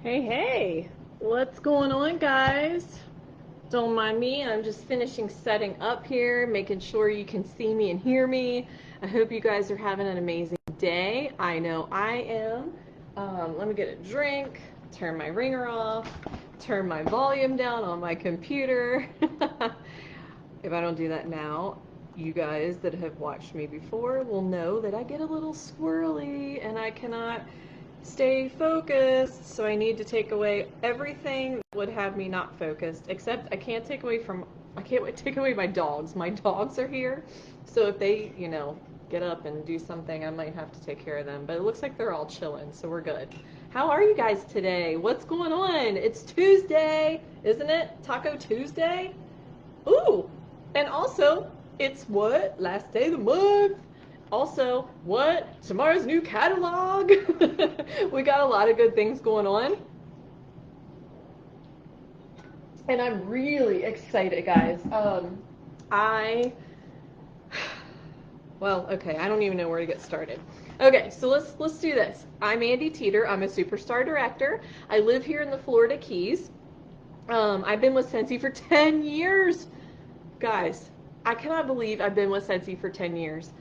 Hey, hey, what's going on, guys? Don't mind me, I'm just finishing setting up here, making sure you can see me and hear me. I hope you guys are having an amazing day. I know I am. Let me get a drink, turn my ringer off, turn my volume down on my computer. If I don't do that now, you guys that have watched me before will know that I get a little squirrely and I cannot stay focused, so I need to take away everything that would have me not focused, except I can't take away my dogs. My dogs are here, so if they, get up and do something, I might have to take care of them, but it looks like they're all chilling, so we're good. How are you guys today? What's going on? It's Tuesday, isn't it? Taco Tuesday? Ooh, and also, it's what? Last day of the month. Also, what? Tomorrow's new catalog. We got a lot of good things going on. And I'm really excited, guys. I, well, okay, I don't even know where to get started. Okay, so let's do this. I'm Andy Teeter. I'm a superstar director. I live here in the Florida Keys. I've been with Scentsy for 10 years. Guys, I cannot believe I've been with Scentsy for 10 years.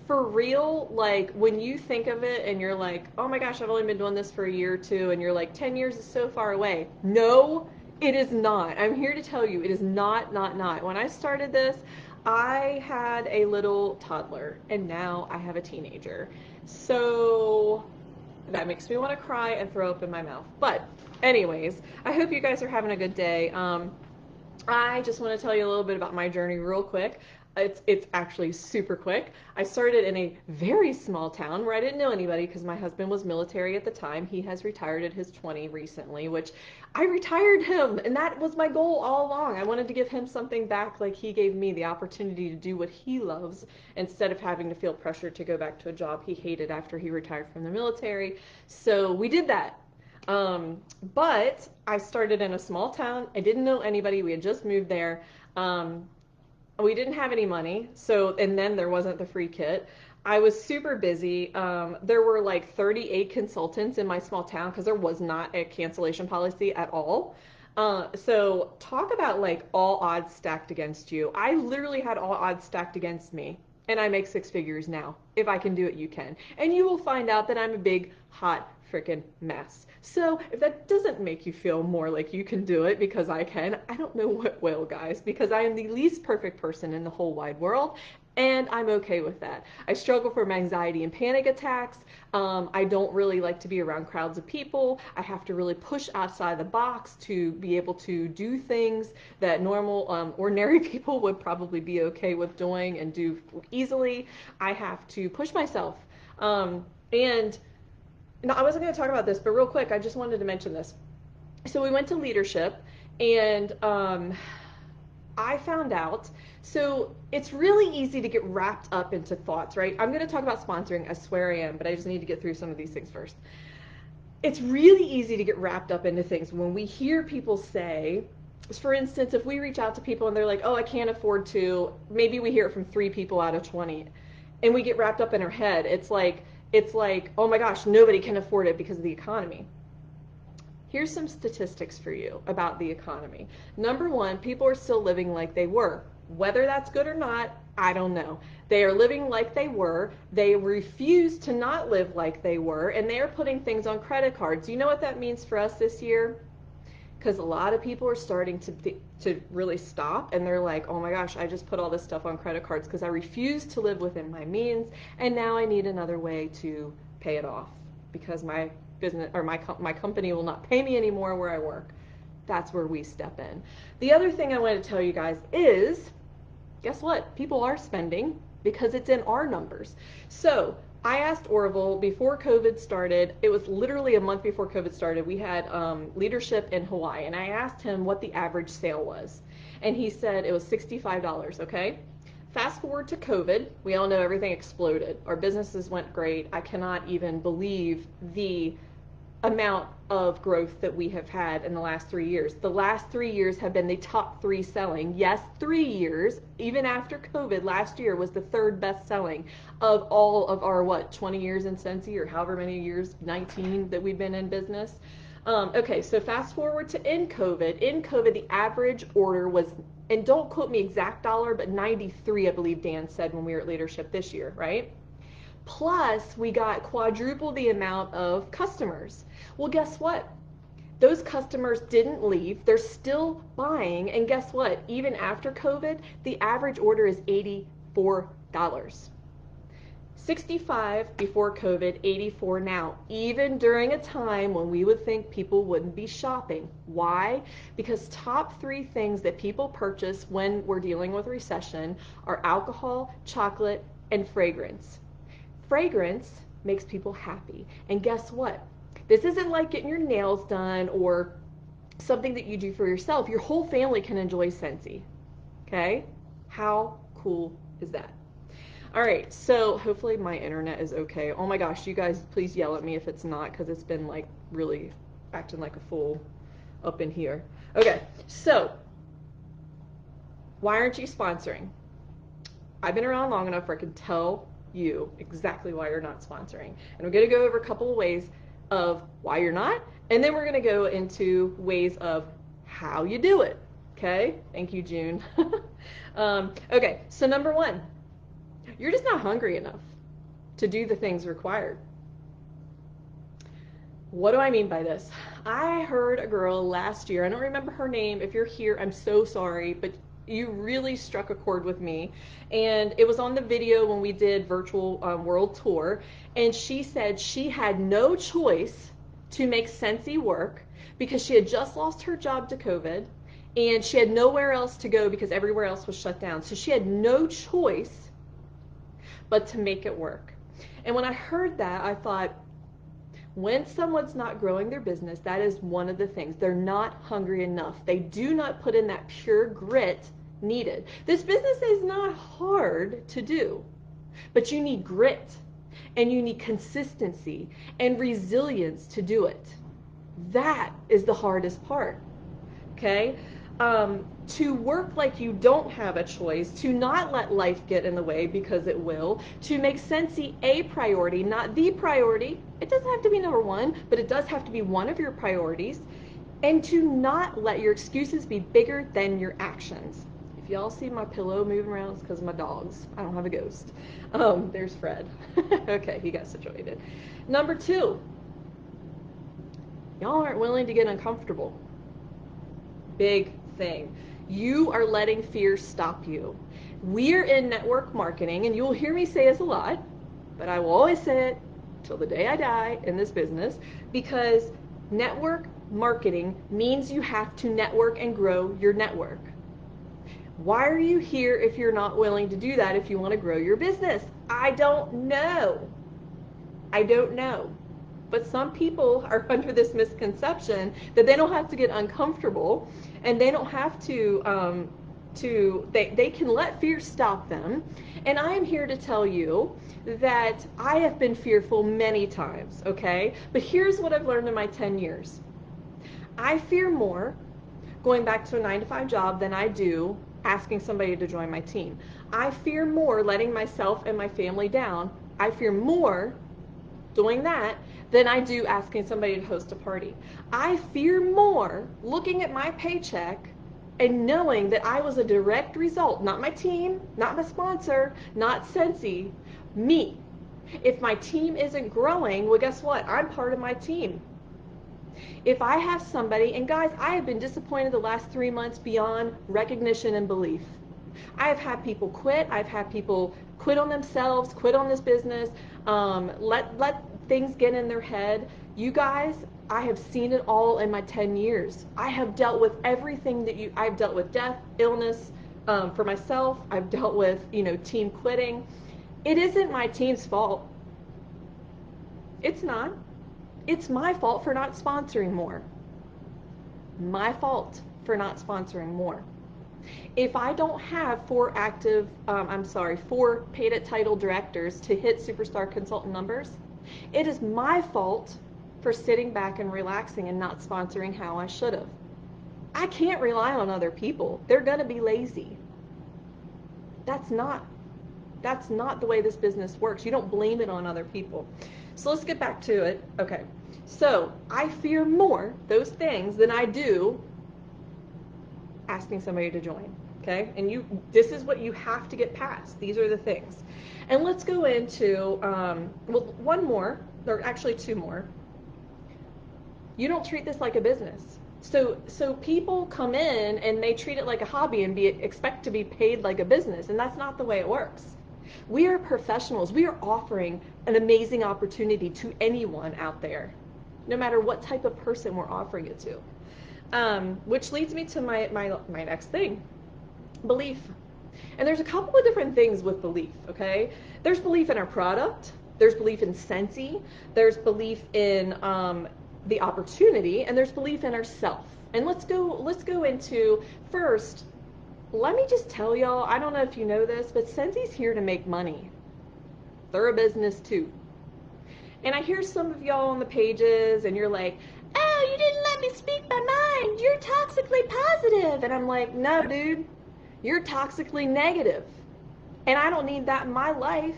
For real, like when you think of it and you're like, oh my gosh, I've only been doing this for a year or two, and you're like, 10 years is so far away. No, it is not. I'm here to tell you, it is not. When I started this, I had a little toddler, and now I have a teenager. So that makes me want to cry and throw up in my mouth. But, anyways, I hope you guys are having a good day. I just want to tell you a little bit about my journey real quick. It's actually super quick. I started in a very small town where I didn't know anybody because my husband was military at the time. He has retired at his 20 recently, which I retired him, and that was my goal all along. I wanted to give him something back like he gave me the opportunity to do what he loves instead of having to feel pressure to go back to a job he hated after he retired from the military. So we did that. Um, but I started in a small town. I didn't know anybody. We had just moved there. Um, we didn't have any money. So, and then there wasn't the free kit. I was super busy. There were like 38 consultants in my small town because there was not a cancellation policy at all. So talk about like all odds stacked against you. I literally had all odds stacked against me. And I make six figures now. If I can do it, you can. And you will find out that I'm a big, hot, freaking mess. So if that doesn't make you feel more like you can do it because I can, I don't know what will, guys, because I am the least perfect person in the whole wide world. And I'm okay with that. I struggle from anxiety and panic attacks. I don't really like to be around crowds of people. I have to really push outside the box to be able to do things that normal, ordinary people would probably be okay with doing and do easily. I have to push myself. And no, I wasn't going to talk about this, but real quick, I just wanted to mention this. So we went to leadership, and I found out. So it's really easy to get wrapped up into thoughts, right? I'm going to talk about sponsoring. I swear I am, but I just need to get through some of these things first. It's really easy to get wrapped up into things when we hear people say, for instance, if we reach out to people and they're like, oh, I can't afford to, maybe we hear it from 3 people out of 20, and we get wrapped up in our head. It's like, oh my gosh, nobody can afford it because of the economy. Here's some statistics for you about the economy. Number one, people are still living like they were. Whether that's good or not, I don't know. They are living like they were. They refuse to not live like they were, and they are putting things on credit cards. You know what that means for us this year? Because a lot of people are starting to really stop, and they're like, oh my gosh, I just put all this stuff on credit cards because I refuse to live within my means, and now I need another way to pay it off because my business or my company will not pay me anymore where I work. That's where we step in. The other thing I want to tell you guys is, guess what? People are spending because it's in our numbers. So I asked Orville before COVID started. It was literally a month before COVID started. We had leadership in Hawaii, and I asked him what the average sale was, and he said it was $65. Okay. Fast forward to COVID, we all know everything exploded. Our businesses went great. I cannot even believe the amount of growth that we have had in the last 3 years. The last 3 years have been the top three selling. Yes, 3 years, even after COVID, last year was the third best selling of all of our, 20 years in Scentsy, or however many years, 19 that we've been in business. Okay, so fast forward to in COVID. In COVID, the average order was, and don't quote me exact dollar, but 93, I believe Dan said when we were at leadership this year, right? Plus, we got quadruple the amount of customers. Well, guess what? Those customers didn't leave. They're still buying. And guess what? Even after COVID, the average order is $84. 65 before COVID, 84 now, even during a time when we would think people wouldn't be shopping. Why? Because top three things that people purchase when we're dealing with recession are alcohol, chocolate, and fragrance. Fragrance makes people happy. And guess what? This isn't like getting your nails done or something that you do for yourself. Your whole family can enjoy Scentsy. Okay? How cool is that? All right, so hopefully my internet is okay. Oh my gosh, you guys, please yell at me if it's not, because it's been like really acting like a fool up in here. Okay, so why aren't you sponsoring? I've been around long enough where I can tell you exactly why you're not sponsoring. And we're going to go over a couple of ways of why you're not, and then we're going to go into ways of how you do it. Okay, thank you, June. Okay, so number one, you're just not hungry enough to do the things required. What do I mean by this? I heard a girl last year, I don't remember her name. If you're here, I'm so sorry, but you really struck a chord with me. And it was on the video when we did virtual world tour. And she said she had no choice to make Scentsy work because she had just lost her job to COVID and she had nowhere else to go because everywhere else was shut down. So she had no choice but to make it work. And when I heard that, I thought, when someone's not growing their business, that is one of the things. They're not hungry enough. They do not put in that pure grit needed. This business is not hard to do, but you need grit and you need consistency and resilience to do it. That is the hardest part. Okay? To work like you don't have a choice, to not let life get in the way because it will, to make Scentsy a priority, not the priority. It doesn't have to be number one, but it does have to be one of your priorities, and to not let your excuses be bigger than your actions. If y'all see my pillow moving around, it's because of my dogs. I don't have a ghost. There's Fred. Okay, he got situated. Number two, y'all aren't willing to get uncomfortable. Big thing. You are letting fear stop you. We're in network marketing, and you'll hear me say this a lot, but I will always say it till the day I die in this business, because network marketing means you have to network and grow your network. Why are you here if you're not willing to do that if you want to grow your business? I don't know. I don't know. But some people are under this misconception that they don't have to get uncomfortable and they don't have to they can let fear stop them. And I am here to tell you that I have been fearful many times, okay? But here's what I've learned in my 10 years. I fear more going back to a 9-to-5 job than I do asking somebody to join my team. I fear more letting myself and my family down. I fear more doing that than I do asking somebody to host a party. I fear more looking at my paycheck and knowing that I was a direct result, not my team, not my sponsor, not Scentsy, me. If my team isn't growing, well, guess what? I'm part of my team. If I have somebody, and guys, I have been disappointed the last 3 months beyond recognition and belief. I have had people quit. I've had people quit on themselves, quit on this business, let things get in their head. You guys, I have seen it all in my 10 years. I have dealt with everything I've dealt with death, illness, for myself. I've dealt with, team quitting. It isn't my team's fault. It's not. It's my fault for not sponsoring more. My fault for not sponsoring more. If I don't have 4 paid at title directors to hit superstar consultant numbers, it is my fault for sitting back and relaxing and not sponsoring how I should have. I can't rely on other people. They're going to be lazy. That's not the way this business works. You don't blame it on other people. So let's get back to it. Okay. So I fear more those things than I do asking somebody to join. Okay, and this is what you have to get past. These are the things. And let's go into well, one more, or actually two more. You don't treat this like a business. So people come in and they treat it like a hobby and expect to be paid like a business, and that's not the way it works. We are professionals. We are offering an amazing opportunity to anyone out there, no matter what type of person we're offering it to. Which leads me to my next thing, belief. And there's a couple of different things with belief, okay? There's belief in our product, there's belief in Scentsy, there's belief in the opportunity, and there's belief in ourself. And let's go into first. Let me just tell y'all, I don't know if you know this, but Scentsy's here to make money. They're a business too. And I hear some of y'all on the pages and you're like, oh, you didn't let me speak my mind. You're toxically positive. And I'm like, no, dude, you're toxically negative. And I don't need that in my life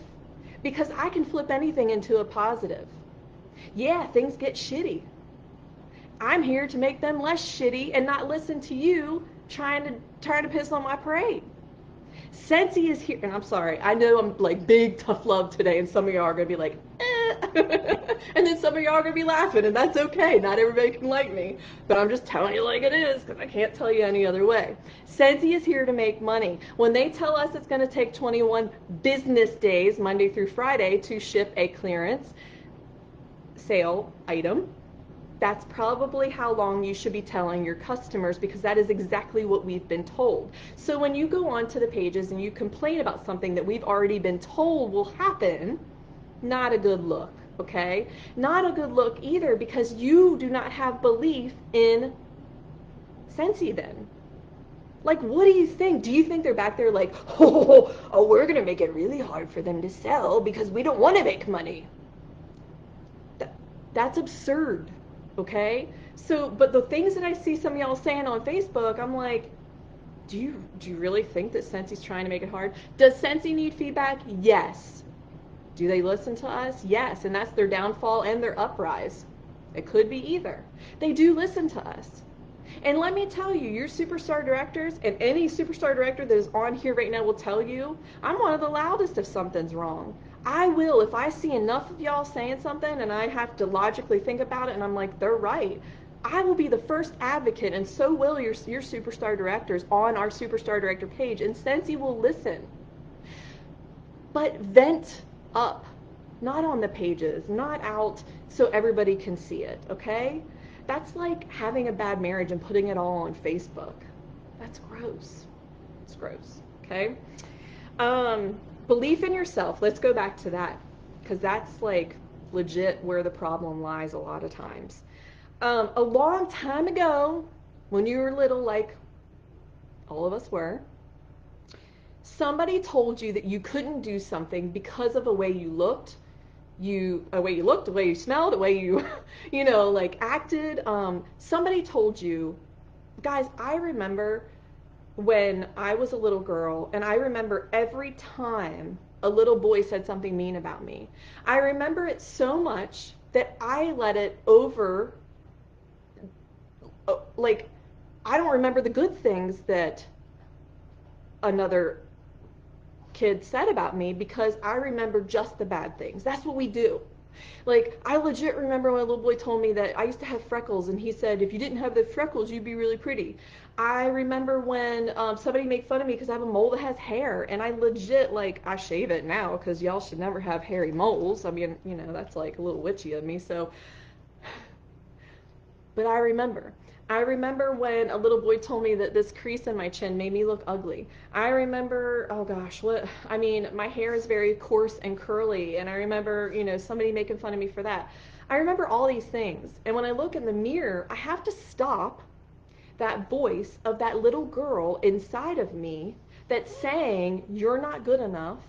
because I can flip anything into a positive. Yeah, things get shitty. I'm here to make them less shitty and not listen to you trying to piss on my parade. Scentsy is here, and I'm sorry, I know I'm like big tough love today, and some of y'all are gonna be like, eh. And then some of y'all are gonna be laughing, and that's okay. Not everybody can like me, but I'm just telling you like it is because I can't tell you any other way. Scentsy is here to make money. When they tell us it's gonna take 21 business days, Monday through Friday, to ship a clearance sale item, that's probably how long you should be telling your customers because that is exactly what we've been told. So when you go onto the pages and you complain about something that we've already been told will happen, not a good look, okay? Not a good look either because you do not have belief in Scentsy then. Like, what do you think? Do you think they're back there like, oh, we're going to make it really hard for them to sell because we don't want to make money? That's absurd. Okay? So, but the things that I see some of y'all saying on Facebook, I'm like, do you really think that Scensy's trying to make it hard? Does Scentsy need feedback? Yes. Do they listen to us? Yes. And that's their downfall and their uprise. It could be either. They do listen to us. And let me tell you, your superstar directors, and any superstar director that is on here right now will tell you, I'm one of the loudest if something's wrong. I will, if I see enough of y'all saying something and I have to logically think about it and I'm like, they're right, I will be the first advocate, and so will your superstar directors on our superstar director page, and Scentsy will listen. But vent up, not on the pages, not out so everybody can see it, okay? That's like having a bad marriage and putting it all on Facebook. That's gross. It's gross, okay? Belief in yourself. Let's go back to that because that's like legit where the problem lies a lot of times. A long time ago, when you were little, like all of us were, somebody told you that you couldn't do something because of the way you looked, the way you smelled, the way you, like acted. Somebody told you, guys. I remember when I was a little girl, and I remember every time a little boy said something mean about me. I remember it so much that I let it over. Like, I don't remember the good things that another kid said about me because I remember just the bad things. That's what we do. Like, I legit remember when a little boy told me that I used to have freckles, and he said, if you didn't have the freckles, you'd be really pretty. I remember when somebody made fun of me because I have a mole that has hair, and I legit, like, I shave it now because y'all should never have hairy moles. I mean, that's like a little witchy of me, so. But I remember. I remember when a little boy told me that this crease in my chin made me look ugly. I remember, oh gosh, my hair is very coarse and curly, and I remember, somebody making fun of me for that. I remember all these things. And when I look in the mirror, I have to stop that voice of that little girl inside of me that's saying, you're not good enough,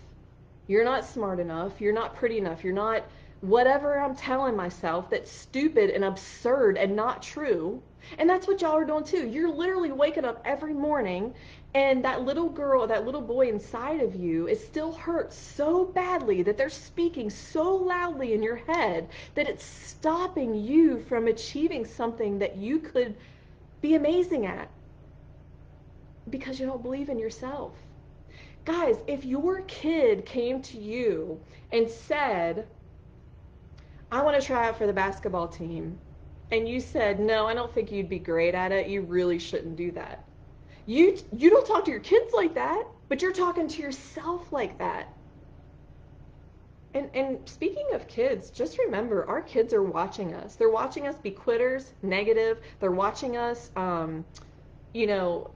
you're not smart enough, you're not pretty enough, you're not whatever I'm telling myself that's stupid and absurd and not true. And that's what y'all are doing too. You're literally waking up every morning and that little girl, that little boy inside of you is still hurt so badly that they're speaking so loudly in your head that it's stopping you from achieving something that you could be amazing at because you don't believe in yourself. Guys, if your kid came to you and said, I want to try out for the basketball team, and you said, no, I don't think you'd be great at it, you really shouldn't do that. You don't talk to your kids like that, but you're talking to yourself like that. And speaking of kids, just remember, our kids are watching us. They're watching us be quitters, negative. They're watching us, you know,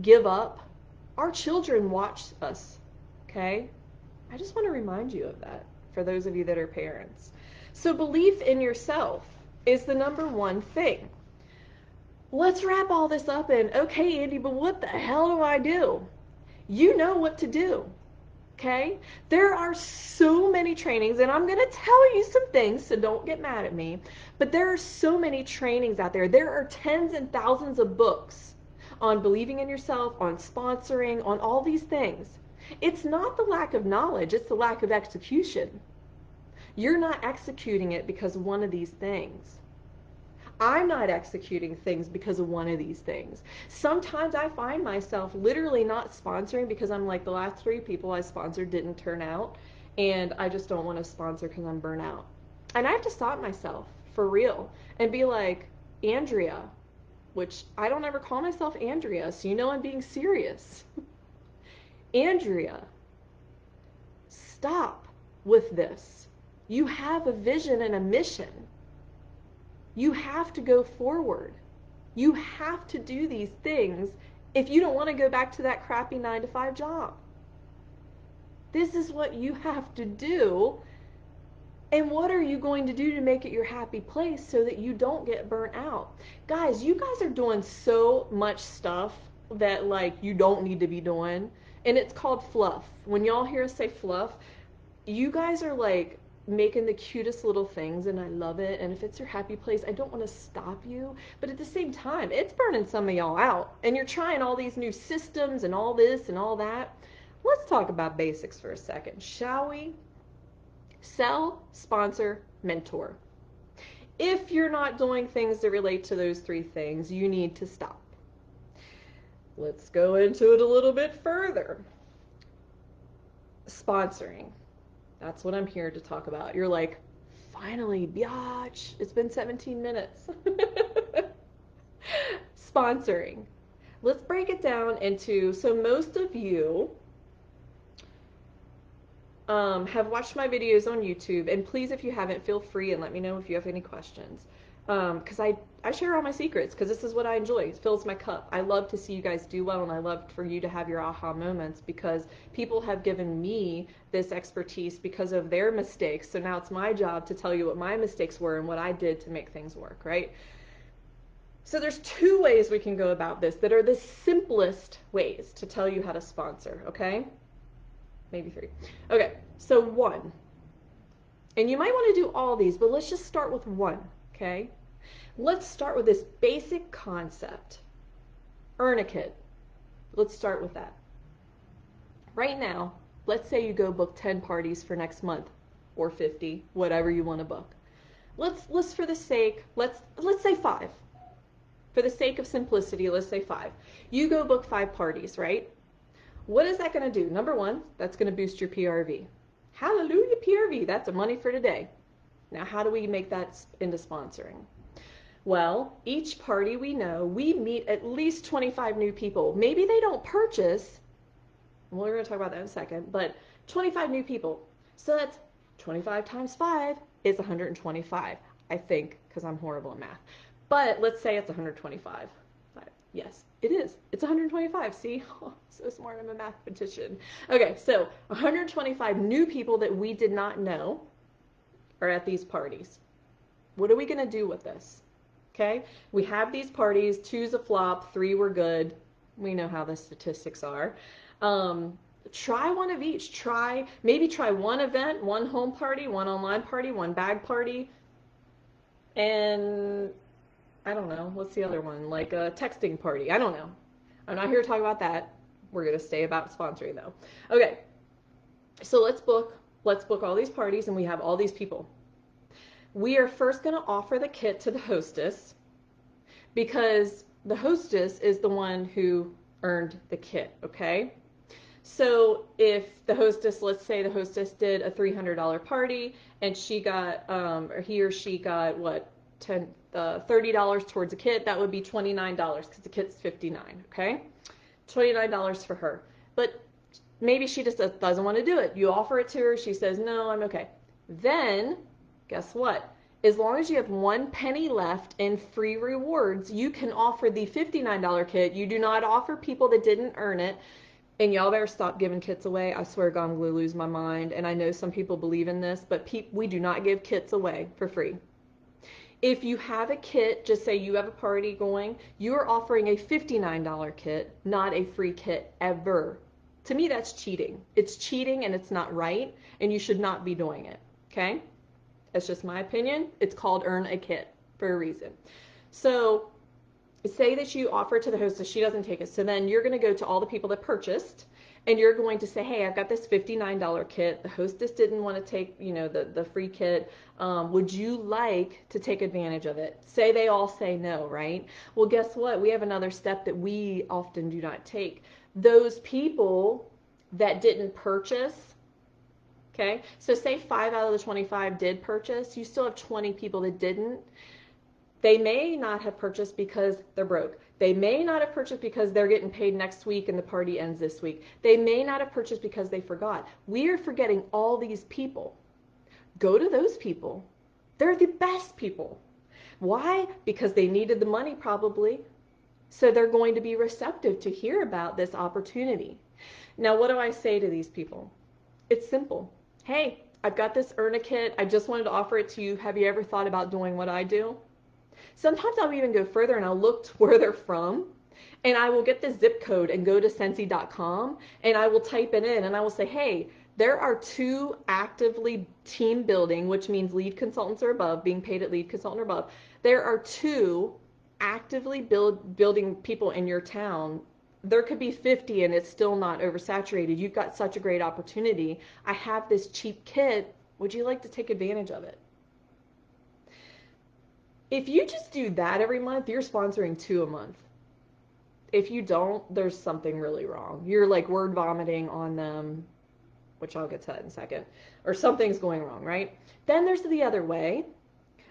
give up. Our children watch us, okay? I just want to remind you of that for those of you that are parents. So belief in yourself is the number one thing. Let's wrap all this up in, okay, Andy, but what the hell do I do? You know what to do, okay? There are so many trainings, and I'm going to tell you some things, so don't get mad at me, but there are so many trainings out there. There are tens and thousands of books on believing in yourself, on sponsoring, on all these things. It's not the lack of knowledge, it's the lack of execution. You're not executing it because of one of these things. I'm not executing things because of one of these things. Sometimes I find myself literally not sponsoring because I'm like, the last 3 people I sponsored didn't turn out, and I just don't want to sponsor because I'm burnt out. And I have to stop myself, for real, and be like, Andrea, which I don't ever call myself Andrea, so you know I'm being serious. Andrea, stop with this. You have a vision and a mission. You have to go forward. You have to do these things if you don't want to go back to that crappy 9-to-5 job. This is what you have to do. And what are you going to do to make it your happy place so that you don't get burnt out? Guys, you guys are doing so much stuff that like you don't need to be doing. And it's called fluff. When y'all hear us say fluff, you guys are like making the cutest little things, and I love it. And if it's your happy place, I don't want to stop you, but at the same time, it's burning some of y'all out, and you're trying all these new systems and all this and all that. Let's talk about basics for a second, shall we? Sell, sponsor, mentor. If you're not doing things that relate to those 3 things, you need to stop. Let's go into it a little bit further. Sponsoring. That's what I'm here to talk about. You're like, finally, biatch, it's been 17 minutes. Sponsoring. Let's break it down into, so most of you have watched my videos on YouTube, and please, if you haven't, feel free and let me know if you have any questions. Because I share all my secrets, because this is what I enjoy. It fills my cup. I love to see you guys do well, and I love for you to have your aha moments, because people have given me this expertise because of their mistakes. So now it's my job to tell you what my mistakes were and what I did to make things work, right? So there's 2 ways we can go about this that are the simplest ways to tell you how to sponsor, okay? Maybe 3. Okay, so 1. And you might want to do all these, but let's just start with 1, okay? Let's start with this basic concept. Earn a kit. Let's start with that. Right now, let's say you go book 10 parties for next month, or 50, whatever you want to book. Let's for the sake, let's say 5. For the sake of simplicity, let's say 5. You go book 5 parties, right? What is that going to do? Number 1, that's going to boost your PRV. Hallelujah, PRV. That's a money for today. Now, how do we make that into sponsoring? Well, each party we know, we meet at least 25 new people. Maybe they don't purchase. Well, we're going to talk about that in a second, but 25 new people. So that's 25 times 5 is 125, I think, because I'm horrible at math. But let's say it's 125. Yes, it is. It's 125. See? Oh, so smart. I'm a mathematician. Okay, so 125 new people that we did not know are at these parties. What are we going to do with this? Okay, we have these parties. 2's a flop, 3 were good. We know how the statistics are. Try one of each. Maybe try 1 event, 1 home party, 1 online party, 1 bag party, and I don't know. What's the other one? Like a texting party. I don't know. I'm not here to talk about that. We're going to stay about sponsoring though. Okay. So let's book all these parties and we have all these people. We are first going to offer the kit to the hostess because the hostess is the one who earned the kit, okay? So if the hostess, let's say the hostess did a $300 party and she got, or he or she got what, $30 towards a kit, that would be $29 because the kit's $59, okay? $29 for her. But maybe she just doesn't want to do it. You offer it to her, she says, no, I'm okay. Then, guess what? As long as you have 1 penny left in free rewards, you can offer the $59 kit. You do not offer people that didn't earn it. And y'all better stop giving kits away. I swear God, I'm going to lose my mind. And I know some people believe in this, but we do not give kits away for free. If you have a kit, just say you have a party going, you are offering a $59 kit, not a free kit ever. To me, that's cheating. It's cheating and it's not right, and you should not be doing it, okay? That's just my opinion. It's called earn a kit for a reason. So say that you offer it to the hostess, she doesn't take it. So then you're going to go to all the people that purchased, and you're going to say, hey, I've got this $59 kit. The hostess didn't want to take, the free kit. Would you like to take advantage of it? Say they all say no, right? Well, guess what? We have another step that we often do not take. Those people that didn't purchase, okay? So say 5 out of the 25 did purchase. You still have 20 people that didn't. They may not have purchased because they're broke. They may not have purchased because they're getting paid next week and the party ends this week. They may not have purchased because they forgot. We are forgetting all these people. Go to those people. They're the best people. Why? Because they needed the money probably. So they're going to be receptive to hear about this opportunity. Now, what do I say to these people? It's simple. Hey, I've got this earn a kit. I just wanted to offer it to you. Have you ever thought about doing what I do? Sometimes I'll even go further and I'll look to where they're from and I will get the zip code and go to Scentsy.com and I will type it in and I will say, hey, there are 2 actively team building, which means lead consultants or above, being paid at lead consultant or above. There are 2 actively building people in your town. There could be 50 and it's still not oversaturated. You've got such a great opportunity. I have this cheap kit. Would you like to take advantage of it? If you just do that every month, you're sponsoring 2 a month. If you don't, there's something really wrong. You're like word vomiting on them, which I'll get to that in a second, or something's going wrong, right? Then there's the other way,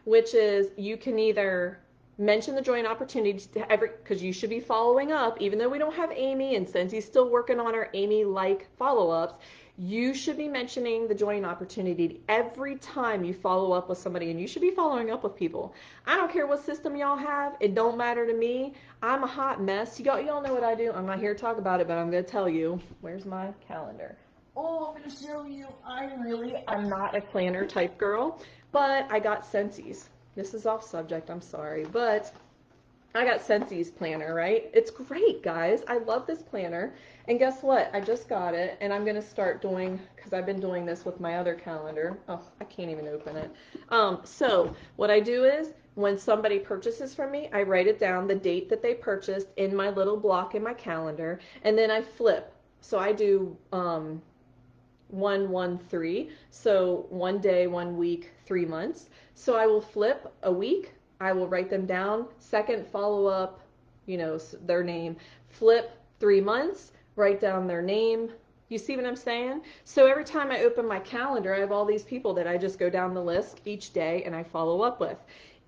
which is you can either mention the joint opportunity to because you should be following up, even though we don't have Amy, and since he's still working on our Amy-like follow-ups, you should be mentioning the joint opportunity every time you follow up with somebody, and you should be following up with people. I don't care what system y'all have. It don't matter to me. I'm a hot mess. Y'all know what I do. I'm not here to talk about it, but I'm going to tell you. Where's my calendar? Oh, I'm going to show you. I'm not a planner type girl, but I got Scentsy's. This is off subject, I'm sorry, but I got Scentsy's planner, right? It's great, guys. I love this planner. And guess what? I just got it, and I'm going to start doing, because I've been doing this with my other calendar. Oh, I can't even open it. So what I do is, when somebody purchases from me, I write it down, the date that they purchased, in my little block in my calendar, and then I flip. So I do 1-1-3. So 1 day, 1 week, 3 months. So I will flip a week. I will write them down. Second follow up, their name. Flip 3 months. Write down their name. You see what I'm saying? So every time I open my calendar, I have all these people that I just go down the list each day and I follow up with.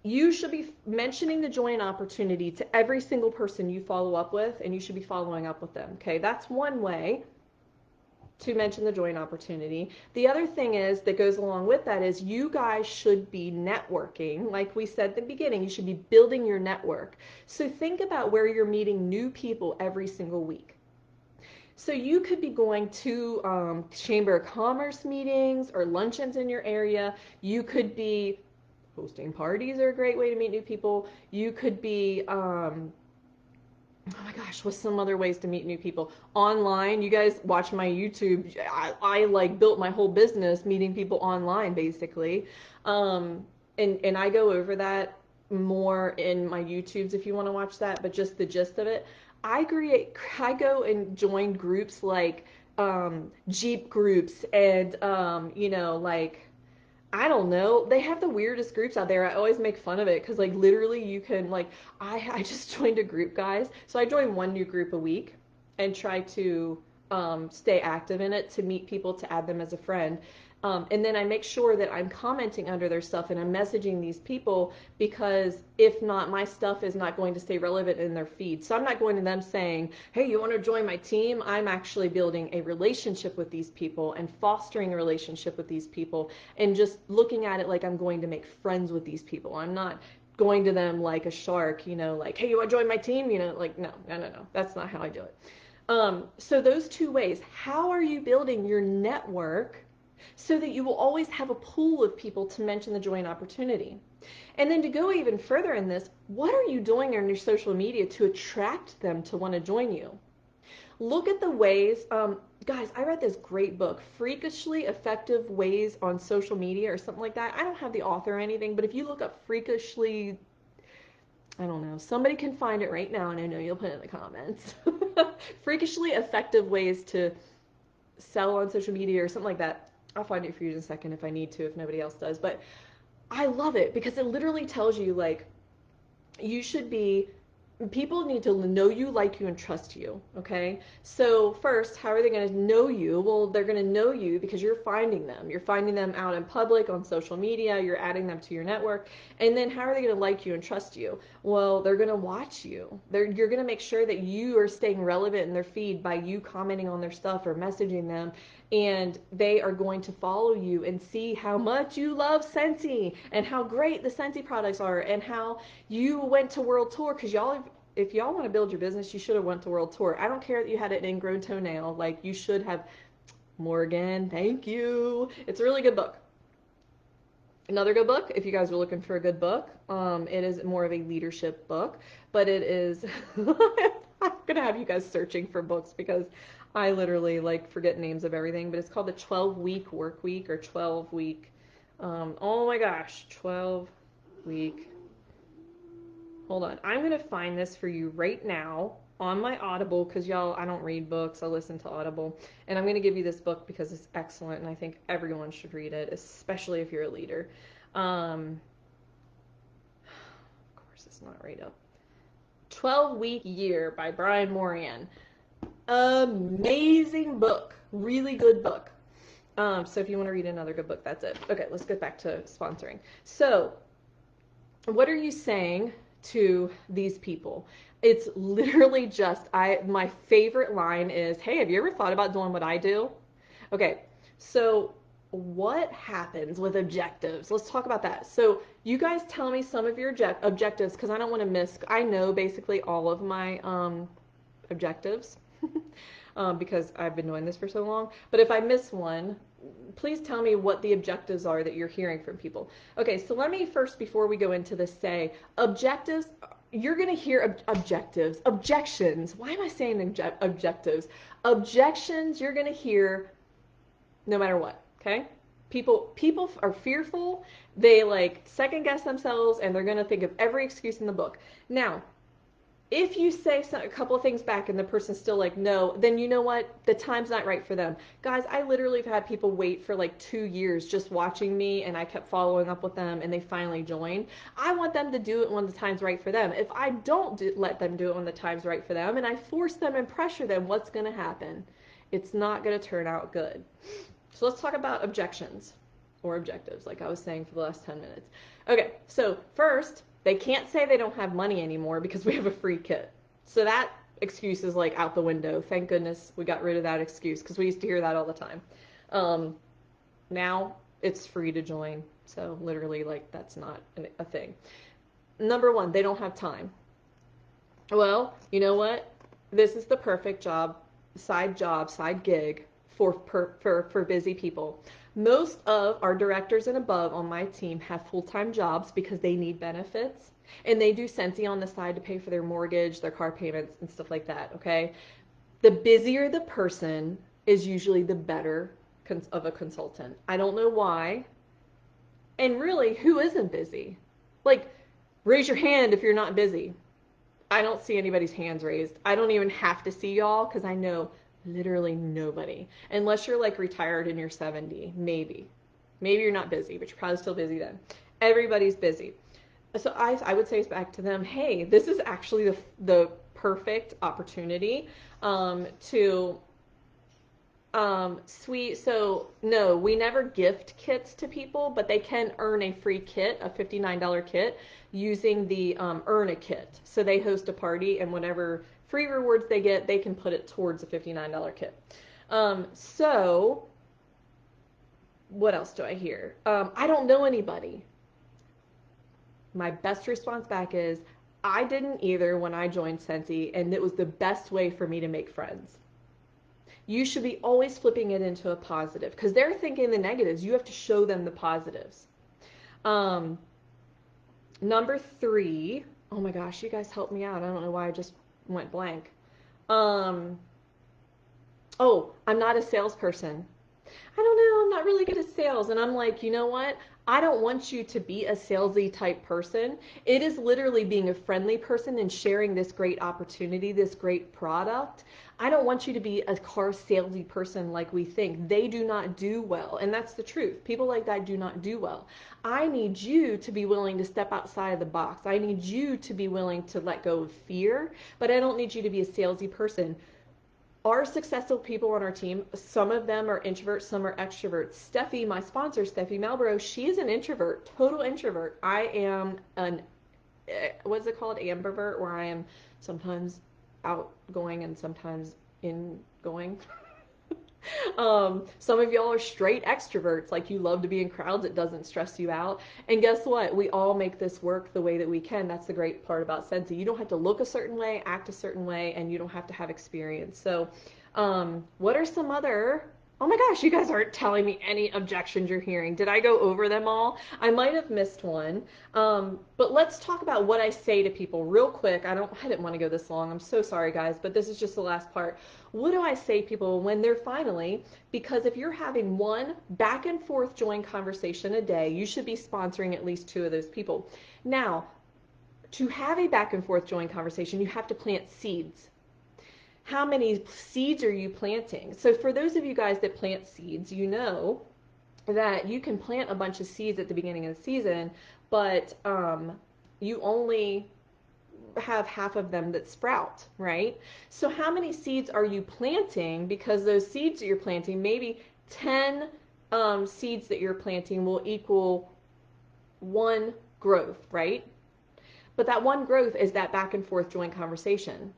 You should be mentioning the joint opportunity to every single person you follow up with, and you should be following up with them. Okay, that's one way to mention the joint opportunity. The other thing is that goes along with that is you guys should be networking. Like we said at the beginning, you should be building your network. So think about where you're meeting new people every single week. So you could be going to Chamber of Commerce meetings or luncheons in your area. You could be hosting parties are a great way to meet new people. You could be oh my gosh, what's some other ways to meet new people? Online, you guys watch my YouTube. I like built my whole business meeting people online basically. And I go over that more in my YouTubes if you want to watch that, but just the gist of it. I go and join groups like Jeep groups and like I don't know. They have the weirdest groups out there. I always make fun of it because like literally you can like I just joined a group, guys. So I join one new group a week and try to stay active in it to meet people to add them as a friend. And then I make sure that I'm commenting under their stuff and I'm messaging these people because if not, my stuff is not going to stay relevant in their feed. So I'm not going to them saying, hey, you want to join my team? I'm actually building a relationship with these people and fostering a relationship with these people and just looking at it like I'm going to make friends with these people. I'm not going to them like a shark, like, hey, you want to join my team? Like, no, no, no, no. That's not how I do it. So those two ways, how are you building your network so that you will always have a pool of people to mention the join opportunity? And then to go even further in this, what are you doing on your social media to attract them to want to join you? Look at the ways, guys, I read this great book, Freakishly Effective Ways on Social Media or something like that. I don't have the author or anything, but if you look up freakishly, I don't know, somebody can find it right now and I know you'll put it in the comments. Freakishly Effective Ways to Sell on Social Media or something like that. I'll find it for you in a second if I need to, if nobody else does. But I love it because it literally tells you, like, you should be people need to know you, like you, and trust you. Okay. So first, how are they going to know you? Well, they're going to know you because you're finding them. You're finding them out in public on social media. You're adding them to your network. And then how are they going to like you and trust you? Well, they're going to watch you. You're going to make sure that you are staying relevant in their feed by you commenting on their stuff or messaging them. And they are going to follow you and see how much you love Scentsy and how great the Scentsy products are and how you went to World Tour because if y'all want to build your business, you should have went to World Tour. I don't care that you had an ingrown toenail. Like, you should have. Morgan, thank you. It's a really good book. Another good book, if you guys are looking for a good book, it is more of a leadership book, but it is. I'm gonna have you guys searching for books because I literally like forget names of everything. But it's called the 12-week work week or 12-week. Oh my gosh, 12-week. Hold on, I'm gonna find this for you right now on my Audible because y'all, I don't read books, I listen to Audible, and I'm gonna give you this book because it's excellent and I think everyone should read it, especially if you're a leader. Of course, it's not right up. 12-Week Year by Brian Moran. Amazing book, really good book. So if you want to read another good book, that's it. Okay, let's get back to sponsoring. So, what are you saying to these people? It's literally just my favorite line is, "Hey, have you ever thought about doing what I do?" Okay. So, what happens with objectives? Let's talk about that. So, you guys tell me some of your objectives because I don't want to miss. I know basically all of my objectives because I've been doing this for so long. But if I miss one, please tell me what the objectives are that you're hearing from people. Okay, so let me first, before we go into this, say objectives. You're going to hear objectives, objections. Why am I saying objectives? Objections you're going to hear no matter what, okay? People are fearful. They like second guess themselves and they're going to think of every excuse in the book. Now, if you say a couple of things back and the person's still like, no, then you know what? The time's not right for them. Guys, I literally have had people wait for like 2 years just watching me and I kept following up with them and they finally joined. I want them to do it when the time's right for them. If I don't let them do it when the time's right for them and I force them and pressure them, what's going to happen? It's not going to turn out good. So let's talk about objections or objectives, like I was saying for the last 10 minutes. Okay, so first, they can't say they don't have money anymore because we have a free kit. So that excuse is like out the window. Thank goodness we got rid of that excuse because we used to hear that all the time. Now it's free to join. So literally, like, that's not a thing. Number one, they don't have time. Well, you know what? This is the perfect job, side gig for busy people. Most of our directors and above on my team have full-time jobs because they need benefits and they do Scentsy on the side to pay for their mortgage, their car payments and stuff like that, okay? The busier the person is usually the better of a consultant. I don't know why. And really, who isn't busy? Like, Raise your hand if you're not busy. I don't see anybody's hands raised. I don't even have to see y'all because I know literally nobody. Unless you're like retired and you're 70, maybe. Maybe you're not busy, but you're probably still busy then. Everybody's busy. So I would say back to them, hey, this is actually the perfect opportunity to sweet. So no, we never gift kits to people, but they can earn a free kit, a $59 kit, using the earn a kit. So they host a party, and whatever free rewards they get, they can put it towards a $59 kit. So what else do I hear? I don't know anybody. My best response back is, I didn't either when I joined Scentsy, and it was the best way for me to make friends. You should be always flipping it into a positive because they're thinking the negatives. You have to show them the positives. Um, Number three, oh my gosh, you guys help me out. I don't know why I just went blank. Um, oh, I'm not a salesperson. I don't know, I'm not really good at sales. And I'm like, you know what? I don't want you to be a salesy type person. It is literally being a friendly person and sharing this great opportunity, this great product. I don't want you to be a car salesy person like we think. They do not do well. And that's the truth. People like that do not do well. I need you to be willing to step outside of the box. I need you to be willing to let go of fear, but I don't need you to be a salesy person. Our successful people on our team, some of them are introverts, some are extroverts. Steffi, my sponsor, Steffi Malborough, she is an introvert, total introvert. I am an, what's it called, ambivert, where I am sometimes outgoing and sometimes ingoing. Some of y'all are straight extroverts, like you love to be in crowds, it doesn't stress you out. And guess what? We all make this work the way that we can. That's the great part about Scentsy. You don't have to look a certain way, act a certain way, and you don't have to have experience. So, what are some other, oh my gosh, you guys aren't telling me any objections you're hearing. Did I go over them all? I might have missed one. But let's talk about what I say to people real quick. I didn't want to go this long. I'm so sorry, guys, but this is just the last part. What do I say to people when they're finally, because if you're having one back and forth join conversation a day, you should be sponsoring at least two of those people. Now, to have a back and forth join conversation, you have to plant seeds. How many seeds are you planting? So for those of you guys that plant seeds, you know that you can plant a bunch of seeds at the beginning of the season, but you only have half of them that sprout, right? So how many seeds are you planting? Because those seeds that you're planting, maybe 10 seeds that you're planting will equal one growth, right? But that one growth is that back and forth joint conversation.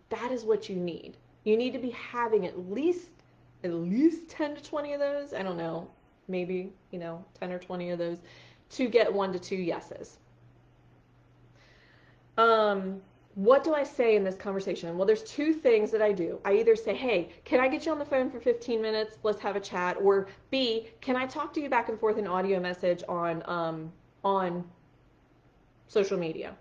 That is what you need. You need to be having at least 10 to 20 of those. I don't know, maybe, 10 or 20 of those to get 1 to 2 yeses. What do I say in this conversation? Well, there's two things that I do. I either say, hey, can I get you on the phone for 15 minutes? Let's have a chat. Or B, can I talk to you back and forth in audio message on social media?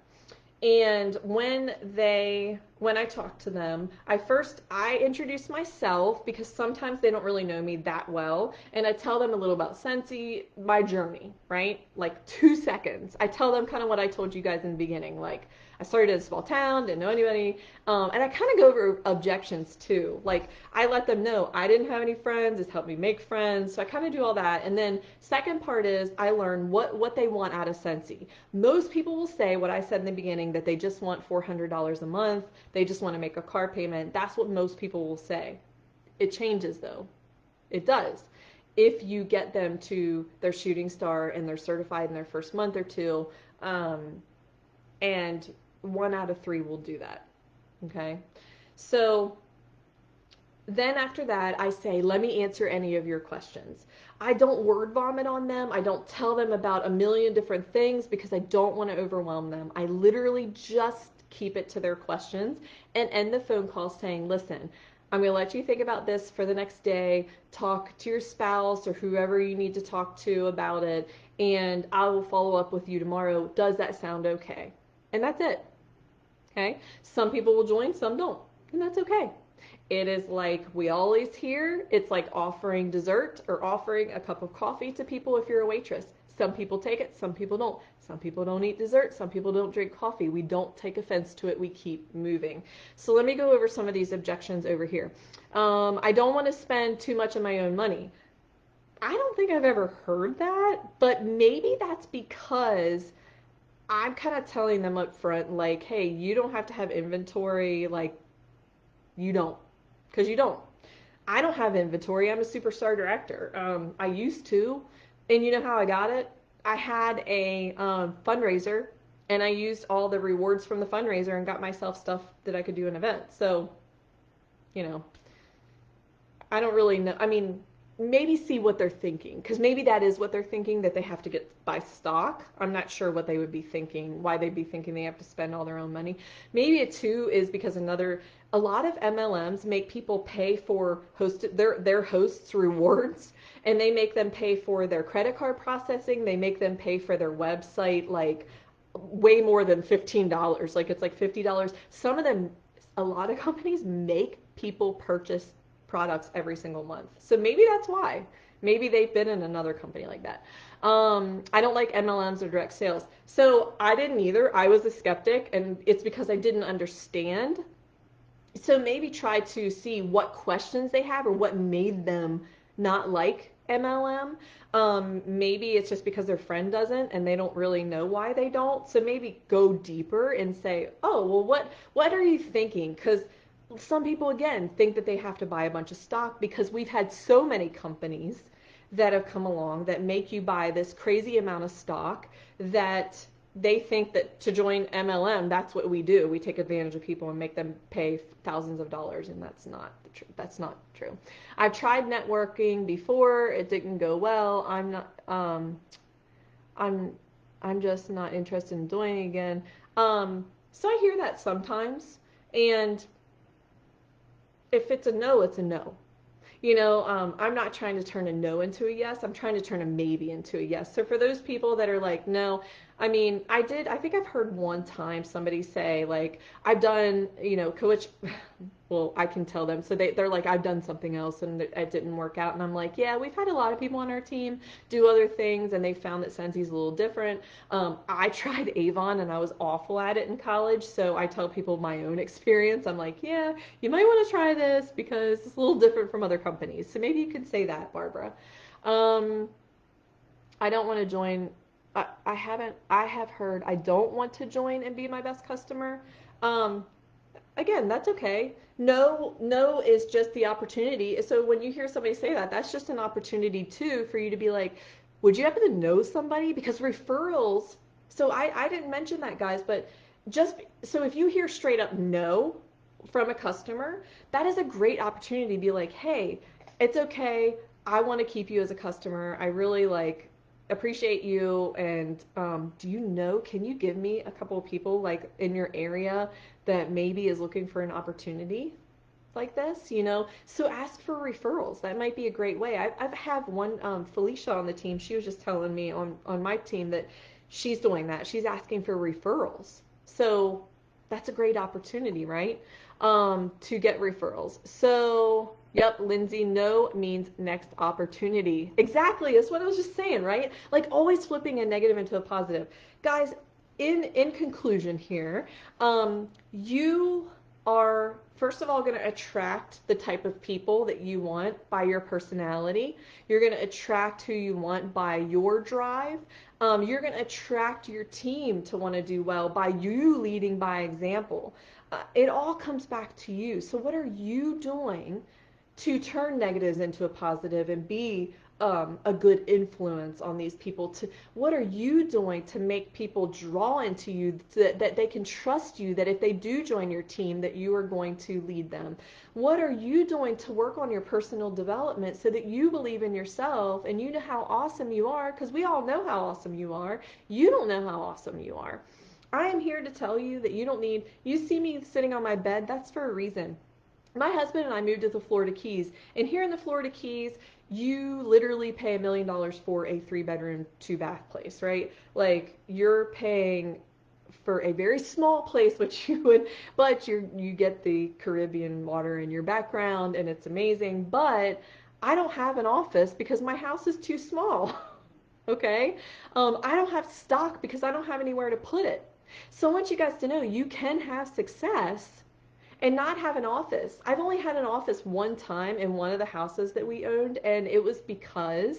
And when I talk to them, I introduce myself because sometimes they don't really know me that well. And I tell them a little about Scentsy, my journey, right? Like 2 seconds. I tell them kind of what I told you guys in the beginning. Like I started in a small town, didn't know anybody. And I kind of go over objections too. Like I let them know I didn't have any friends. It's helped me make friends. So I kind of do all that. And then second part is I learn what they want out of Scentsy. Most people will say what I said in the beginning, that they just want $400 a month. They just want to make a car payment. That's what most people will say. It changes though. It does. If you get them to their shooting star and they're certified in their first month or two, and 1 out of 3 will do that. Okay. So then after that, I say, let me answer any of your questions. I don't word vomit on them. I don't tell them about a million different things because I don't want to overwhelm them. I literally just keep it to their questions and end the phone call saying, listen, I'm going to let you think about this for the next day. Talk to your spouse or whoever you need to talk to about it, and I will follow up with you tomorrow. Does that sound okay? And that's it. Okay? Some people will join, some don't. And that's okay. It is like we always hear, it's like offering dessert or offering a cup of coffee to people if you're a waitress. Some people take it, some people don't. Some people don't eat dessert, some people don't drink coffee. We don't take offense to it, we keep moving. So let me go over some of these objections over here. I don't want to spend too much of my own money. I don't think I've ever heard that, but maybe that's because I'm kind of telling them up front, like, hey, you don't have to have inventory, like, you don't, because you don't. I don't have inventory. I'm a superstar director. I used to, and you know how I got it? I had a fundraiser, and I used all the rewards from the fundraiser and got myself stuff that I could do in events. So, you know, I don't really know. I mean, maybe see what they're thinking, because maybe that is what they're thinking, that they have to get buy stock. I'm not sure what they would be thinking, why they'd be thinking they have to spend all their own money. Maybe it too is because a lot of MLMs make people pay for their hosts rewards, and they make them pay for their credit card processing. They make them pay for their website, like way more than $15. Like it's like $50. Some of them, a lot of companies make people purchase products every single month. So maybe that's why. Maybe they've been in another company like that. I don't like MLMs or direct sales. So I didn't either. I was a skeptic, and it's because I didn't understand. So maybe try to see what questions they have or what made them not like MLM. Maybe it's just because their friend doesn't and they don't really know why they don't. So maybe go deeper and say, oh, well, what are you thinking? Because some people, again, think that they have to buy a bunch of stock, because we've had so many companies that have come along that make you buy this crazy amount of stock, that they think that to join MLM, that's what we do. We take advantage of people and make them pay thousands of dollars, and that's not that's not true. I've tried networking before; it didn't go well. I'm I'm just not interested in joining again. So I hear that sometimes, and if it's a no, it's a no. I'm not trying to turn a no into a yes. I'm trying to turn a maybe into a yes. So for those people that are like, no, I mean, I think I've heard one time somebody say, like, I've done, coach, well, I can tell them. So they're like, I've done something else and it didn't work out. And I'm like, yeah, we've had a lot of people on our team do other things, and they found that Scentsy's a little different. I tried Avon and I was awful at it in college. So I tell people my own experience. I'm like, yeah, you might want to try this because it's a little different from other companies. So maybe you could say that, Barbara. Um, I don't want to join. I have heard I don't want to join and be my best customer. Um, Again, that's okay. No, no is just the opportunity. So when you hear somebody say that, that's just an opportunity too for you to be like, would you happen to know somebody? Because referrals, so I didn't mention that, guys, but just so if you hear straight up no from a customer, that is a great opportunity to be like, hey, it's okay. I want to keep you as a customer. I really appreciate you, and do you know, can you give me a couple of people like in your area that maybe is looking for an opportunity like this, so ask for referrals. That might be a great way. I've have one, Felicia on the team, she was just telling me on my team that she's doing that. She's asking for referrals. So that's a great opportunity, right? To get referrals. So yep, Lindsay, no means next opportunity. Exactly, that's what I was just saying, right? Like always flipping a negative into a positive. Guys, in conclusion here, you are first of all going to attract the type of people that you want by your personality. You're going to attract who you want by your drive. You're going to attract your team to want to do well by you leading by example. It all comes back to you. So what are you doing to turn negatives into a positive and be a good influence on these people? To what are you doing to make people draw into you, that they can trust you, that if they do join your team that you are going to lead them? What are you doing to work on your personal development so that you believe in yourself and you know how awesome you are? Because we all know how awesome you are. You don't know how awesome you are. I am here to tell you that you don't need, you see me sitting on my bed, that's for a reason. My husband and I moved to the Florida Keys, and here in the Florida Keys, you literally pay $1 million for a 3-bedroom, 2-bath place, right? Like you're paying for a very small place, which you would, but you get the Caribbean water in your background, and it's amazing. But I don't have an office because my house is too small. Okay? I don't have stock because I don't have anywhere to put it. So I want you guys to know you can have success and not have an office. I've only had an office one time in one of the houses that we owned, and it was because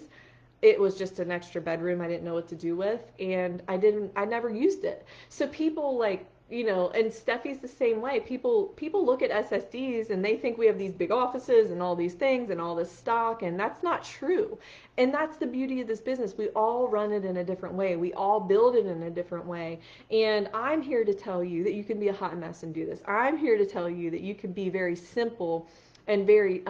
it was just an extra bedroom I didn't know what to do with, and I never used it. So people like, and Steffi's the same way. People look at SSDs and they think we have these big offices and all these things and all this stock, and that's not true. And that's the beauty of this business. We all run it in a different way. We all build it in a different way. And I'm here to tell you that you can be a hot mess and do this. I'm here to tell you that you can be very simple and very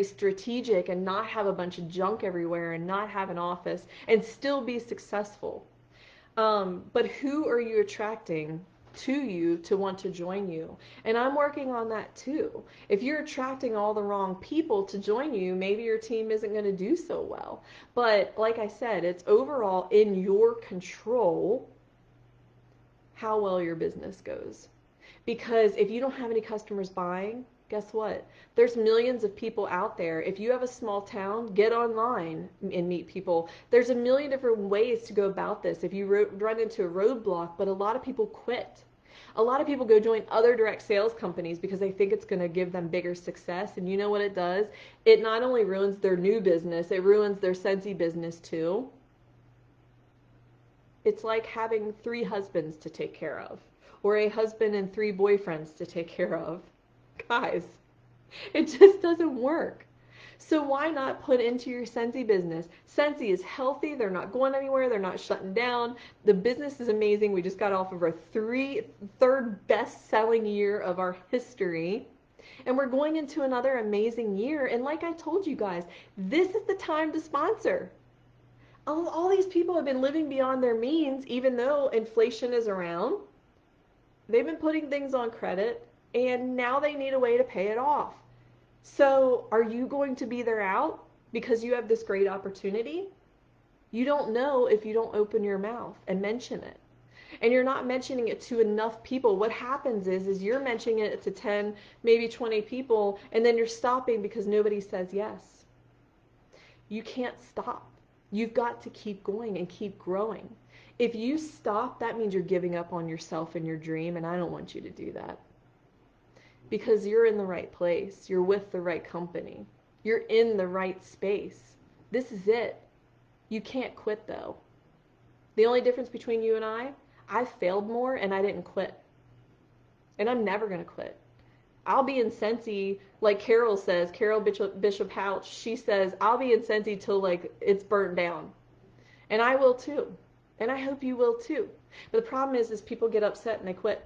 strategic and not have a bunch of junk everywhere and not have an office and still be successful. But who are you attracting to you to want to join you? And I'm working on that too. If you're attracting all the wrong people to join you, maybe your team isn't going to do so well. But like I said, it's overall in your control how well your business goes. Because if you don't have any customers buying, guess what? There's millions of people out there. If you have a small town, get online and meet people. There's a million different ways to go about this. If you run into a roadblock, but a lot of people quit. A lot of people go join other direct sales companies because they think it's going to give them bigger success. And you know what it does? It not only ruins their new business, it ruins their Scentsy business too. It's like having 3 husbands to take care of, or a husband and 3 boyfriends to take care of. Guys, it just doesn't work. So why not put into your Scentsy business? Scentsy is healthy. They're not going anywhere. They're not shutting down. The business is amazing. We just got off of our third best-selling year of our history. And we're going into another amazing year. And like I told you guys, this is the time to sponsor. All these people have been living beyond their means, even though inflation is around. They've been putting things on credit, and now they need a way to pay it off. So are you going to be their out because you have this great opportunity? You don't know if you don't open your mouth and mention it. And you're not mentioning it to enough people. What happens is you're mentioning it to 10, maybe 20 people, and then you're stopping because nobody says yes. You can't stop. You've got to keep going and keep growing. If you stop, that means you're giving up on yourself and your dream, and I don't want you to do that. Because you're in the right place. You're with the right company. You're in the right space. This is it. You can't quit though. The only difference between you and I failed more and I didn't quit. And I'm never going to quit. I'll be in Scentsy, like Carol says, Carol Bishop Houch, she says, I'll be in Scentsy till like it's burnt down. And I will too. And I hope you will too. But the problem is people get upset and they quit.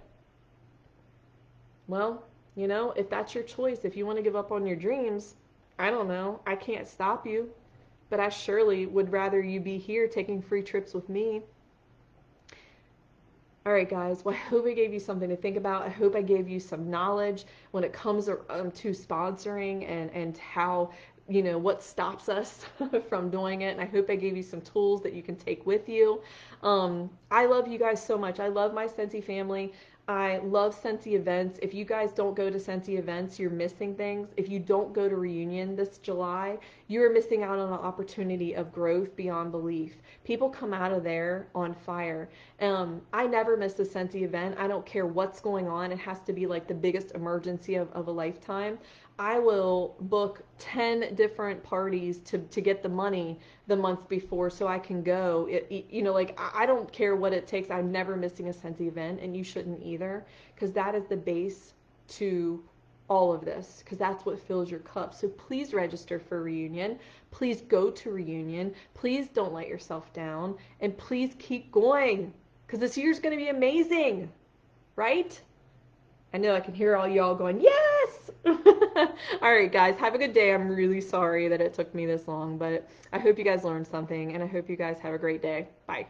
Well, if that's your choice, if you want to give up on your dreams, I don't know. I can't stop you. But I surely would rather you be here taking free trips with me. All right, guys. Well, I hope I gave you something to think about. I hope I gave you some knowledge when it comes to sponsoring and how, what stops us from doing it. And I hope I gave you some tools that you can take with you. I love you guys so much. I love my Scentsy family. I love Scentsy events. If you guys don't go to Scentsy events, you're missing things. If you don't go to Reunion this July, you're missing out on an opportunity of growth beyond belief. People come out of there on fire. I never miss a Scentsy event. I don't care what's going on. It has to be like the biggest emergency of a lifetime. I will book 10 different parties to get the money the month before so I can go. Like I don't care what it takes. I'm never missing a Scentsy event, and you shouldn't either, because that is the base to all of this, because that's what fills your cup. So please register for Reunion. Please go to Reunion. Please don't let yourself down, and please keep going, because this year's going to be amazing, right? I know I can hear all y'all going, yes! All right, guys, have a good day. I'm really sorry that it took me this long, but I hope you guys learned something, and I hope you guys have a great day. Bye.